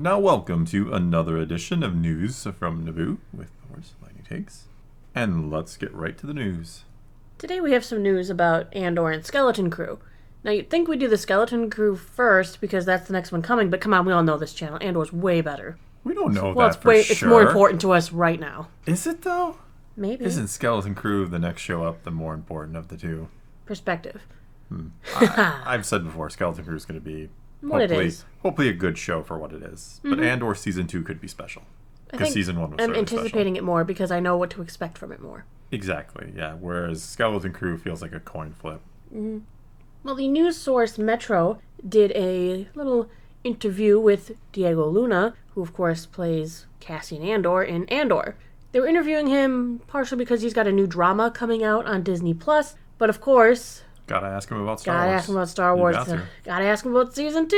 Now welcome to another edition of News from Naboo with, of course, Lightning Takes. And let's get right to the news. Today we have some news about Andor and Skeleton Crew. Now you'd think we'd do the Skeleton Crew first because that's the next one coming, but come on, we all know this channel. Andor's way better. We don't know Well, that for sure. it's more important to us right now. Is it though? Maybe. Isn't Skeleton Crew the next show up the more important of the two? Perspective. I've said before, Skeleton Crew is going to be What it is. hopefully a good show for what it is. But Andor Season 2 could be special. I Because think Season 1 was I'm certainly anticipating it more because I know what to expect from it more. Exactly, yeah. Whereas Skeleton Crew feels like a coin flip. Well, the news source Metro did a little interview with Diego Luna, who of course plays Cassian Andor in Andor. They were interviewing him partially because he's got a new drama coming out on Disney+, but of course... Gotta ask him about Star Wars. Gotta ask him about Star Wars. You got to. Gotta ask him about Season 2.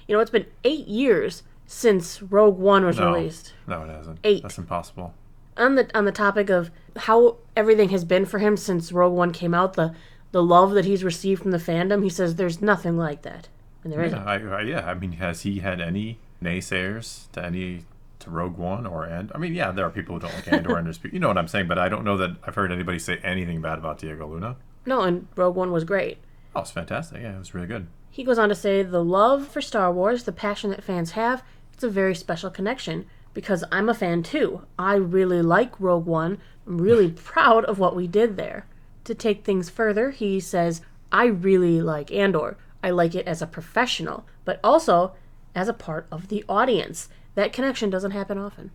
You know, it's been 8 years since Rogue One was released. No, it hasn't. 8. That's impossible. On the topic of how everything has been for him since Rogue One came out, the love that he's received from the fandom, he says there's nothing like that. And there isn't. I mean, has he had any naysayers to Rogue One or Andor? I mean, yeah, there are people who don't like Andor and you know what I'm saying, but I don't know that I've heard anybody say anything bad about Diego Luna. No, and Rogue One was great. Oh, it's fantastic. Yeah, it was really good. He goes on to say, the love for Star Wars, the passion that fans have, it's a very special connection. Because I'm a fan too. I really like Rogue One. I'm really proud of what we did there. To take things further, he says, I really like Andor. I like it as a professional, but also as a part of the audience. That connection doesn't happen often.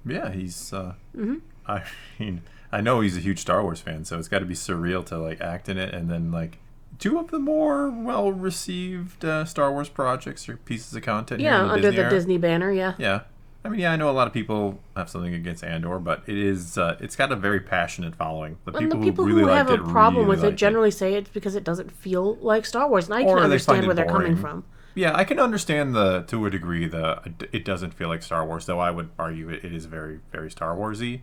Yeah, he's... I mean, I know he's a huge Star Wars fan, so it's got to be surreal to, like, act in it and then, like, two of the more well-received Star Wars projects or pieces of content here in the under Disney the era. Disney banner, yeah. Yeah. I mean, yeah, I know a lot of people have something against Andor, but it's got a very passionate following. The people who have a problem with it generally say it's because it doesn't feel like Star Wars, and I can understand where they're coming from. Yeah, I can understand to a degree it doesn't feel like Star Wars, though I would argue it is very, very Star Wars-y.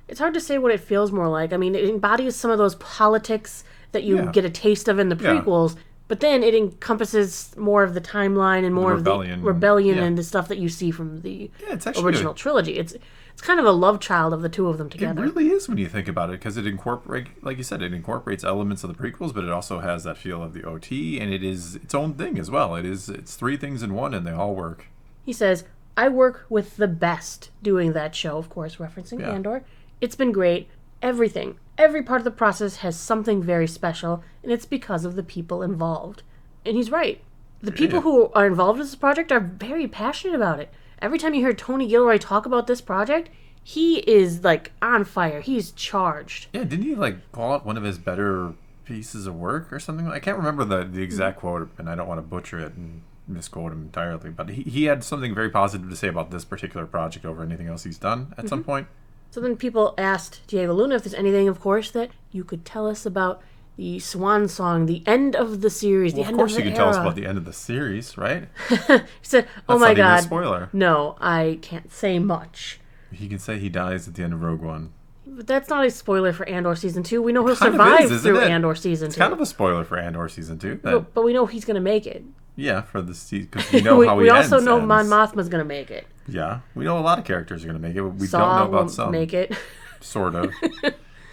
It's hard to say what it feels more like. I mean, it embodies some of those politics that you get a taste of in the prequels, but then it encompasses more of the timeline and more of the rebellion and the stuff that you see from the original trilogy. It's kind of a love child of the two of them together. It really is when you think about it, because it incorporates, like you said, it incorporates elements of the prequels, but it also has that feel of the OT, and it is its own thing as well. It's three things in one, and they all work. He says, I work with the best doing that show, of course, referencing Andor. It's been great. Everything. Every part of the process has something very special, and it's because of the people involved. And he's right. The people who are involved in this project are very passionate about it. Every time you hear Tony Gilroy talk about this project, he is, like, on fire. He's charged. Yeah, didn't he, like, call out one of his better pieces of work or something? I can't remember the exact quote, and I don't want to butcher it and misquote him entirely, but he had something very positive to say about this particular project over anything else he's done at some point. So then people asked Diego Luna if there's anything, of course, that you could tell us about the swan song, the end of the series, the end of the era. Of course you can tell us about the end of the series, right? He said, oh my God. That's not even a spoiler. No, I can't say much. He can say he dies at the end of Rogue One. But that's not a spoiler for Andor Season 2. We know he'll survive through Andor Season 2. It's kind of a spoiler for Andor Season 2. But we know he's going to make it. Yeah, for the season, because we know how he ends. We also know Mon Mothma's going to make it. Yeah, we know a lot of characters are going to make it, but we Saw don't know about some. Make it. Sort of.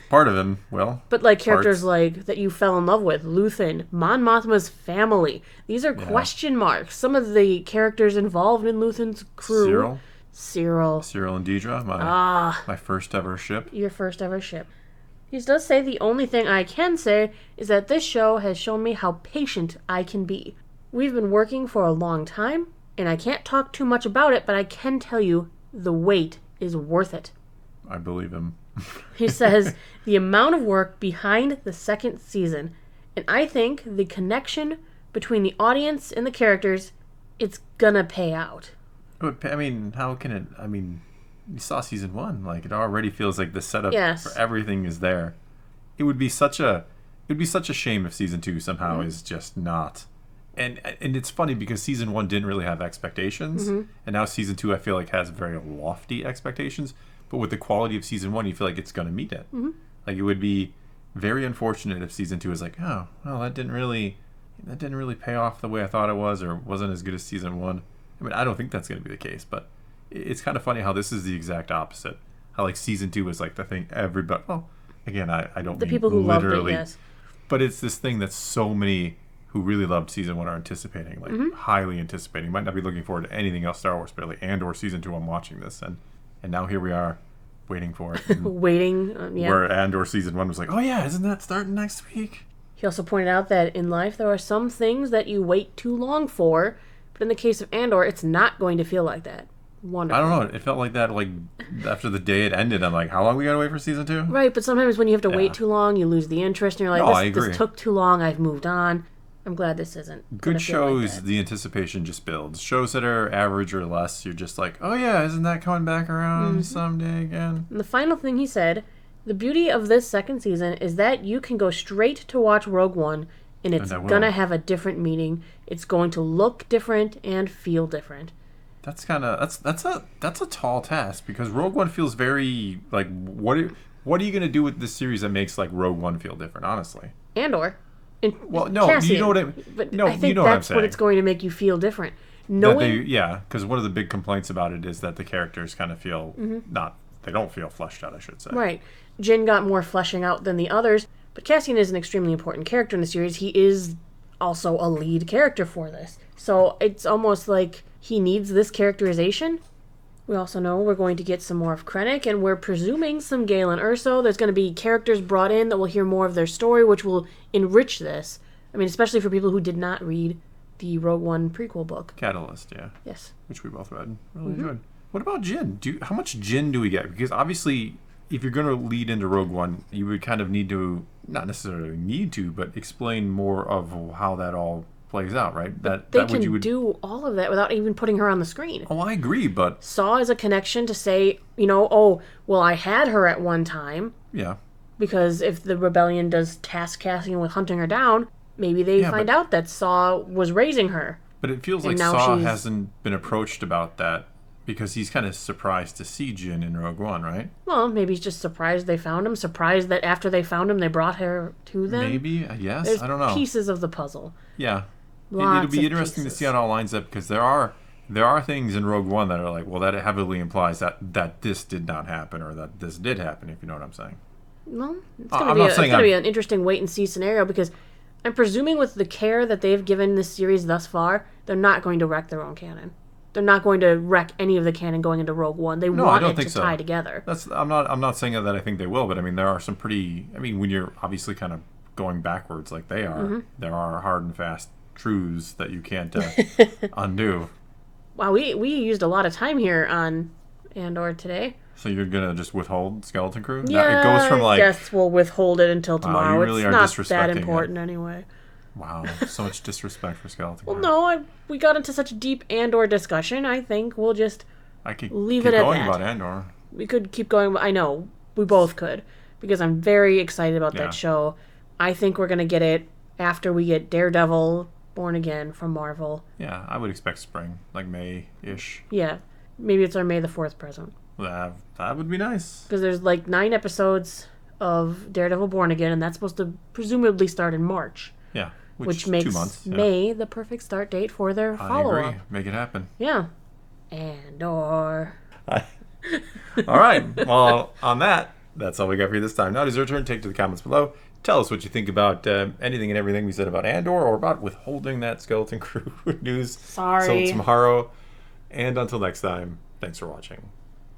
Part of him will. But like characters like that you fell in love with, Luthen, Mon Mothma's family. These are question marks. Some of the characters involved in Luthen's crew. Cyril and Deidre, my first ever ship. Your first ever ship. He does say the only thing I can say is that this show has shown me how patient I can be. We've been working for a long time, and I can't talk too much about it, but I can tell you the wait is worth it. I believe him. He says the amount of work behind the second season, and I think the connection between the audience and the characters, it's gonna pay out. I mean, how can it? I mean, you saw Season 1. Like, it already feels like the setup for everything is there. It would be such a shame if Season 2 somehow is just not. And it's funny because Season 1 didn't really have expectations, and now Season 2 I feel like has very lofty expectations. But with the quality of Season 1, you feel like it's going to meet it. Like, it would be very unfortunate if Season 2 is like, oh, well, that didn't really pay off the way I thought it was, or wasn't as good as Season 1. I mean, I don't think that's going to be the case, but it's kind of funny how this is the exact opposite. How like season 2 is like the thing everybody. Well, again, I don't the mean people who literally, loved it, yes. But it's this thing that so many who really loved season 1 are anticipating, like highly anticipating. Might not be looking forward to anything else Star Wars, but like Andor season 2, I'm watching this, and now here we are, waiting for it. Waiting, yeah. Where Andor season 1 was like, oh yeah, isn't that starting next week? He also pointed out that in life there are some things that you wait too long for, but in the case of Andor, it's not going to feel like that. Wonderful. I don't know. It felt like that, like, after the day it ended. I'm like, how long we gotta wait for season 2? Right, but sometimes when you have to wait too long, you lose the interest, and you're like, this took too long, I've moved on. I'm glad this isn't. Good shows, like the anticipation just builds. Shows that are average or less, you're just like, oh yeah, isn't that coming back around someday again? And the final thing he said, the beauty of this second season is that you can go straight to watch Rogue One, and it's gonna have a different meaning. It's going to look different and feel different. That's kind of that's a tall task, because Rogue One feels very like what are you gonna do with this series that makes like Rogue One feel different? Honestly, Andor. Well, no, Cassian, you know what I mean. But no, I think you know that's what I'm saying. What it's going to make you feel different. Because one of the big complaints about it is that the characters kind of feel they don't feel fleshed out, I should say. Right. Jin got more fleshing out than the others, but Cassian is an extremely important character in the series. He is also a lead character for this. So it's almost like he needs this characterization. We also know we're going to get some more of Krennic, and we're presuming some Galen Erso. There's going to be characters brought in that will hear more of their story, which will enrich this. I mean, especially for people who did not read the Rogue One prequel book. Catalyst, yeah. Yes. Which we both read. Really enjoyed. What about Jin? How much Jin do we get? Because obviously, if you're going to lead into Rogue One, you would kind of need to, not necessarily need to, but explain more of how that all plays out, right? They can do all of that without even putting her on the screen. Oh, I agree, but Saw is a connection to say, oh, well, I had her at one time. Yeah. Because if the rebellion does task Cassian with hunting her down, maybe they find out that Saw was raising her. But it feels like Saw hasn't been approached about that, because he's kind of surprised to see Jin in Rogue One, right? Well, maybe he's just surprised they found him, surprised that after they found him, they brought her to them. Maybe, yes, There's I don't know. Pieces of the puzzle. Yeah. It'll be interesting to see how it all lines up, because there are things in Rogue One that are like, well, that heavily implies that this did not happen, or that this did happen, if you know what I'm saying. Well, it's going to be an interesting wait-and-see scenario, because I'm presuming with the care that they've given this series thus far, they're not going to wreck their own canon. They're not going to wreck any of the canon going into Rogue One. They want it to tie together. I'm not saying that I think they will, but I mean, there are some pretty... I mean, when you're obviously kind of going backwards like they are, there are hard and fast truths that you can't undo. Wow, we used a lot of time here on Andor today. So you're gonna just withhold Skeleton Crew? Yeah, it goes from like, I guess we'll withhold it until tomorrow. You really it's not that important anyway. Wow, so much disrespect for Skeleton Crew. Well, no, we got into such a deep Andor discussion. I think we'll just leave it at that. Keep going about Andor. We could keep going. I know, we both could, because I'm very excited about that show. I think we're gonna get it after we get Daredevil Born Again from Marvel. Yeah, I would expect spring, like May-ish. Yeah, maybe it's our May the 4th present. That would be nice. Because there's like 9 episodes of Daredevil Born Again, and that's supposed to presumably start in March. Yeah, which makes 2 months, May the perfect start date for their follow-up. I agree. Make it happen. Yeah. Andor. All right. Well, on that's all we got for you this time. Now it is your turn. Take to the comments below. Tell us what you think about anything and everything we said about Andor, or about withholding that Skeleton Crew news. Sorry. Till tomorrow. And until next time, thanks for watching.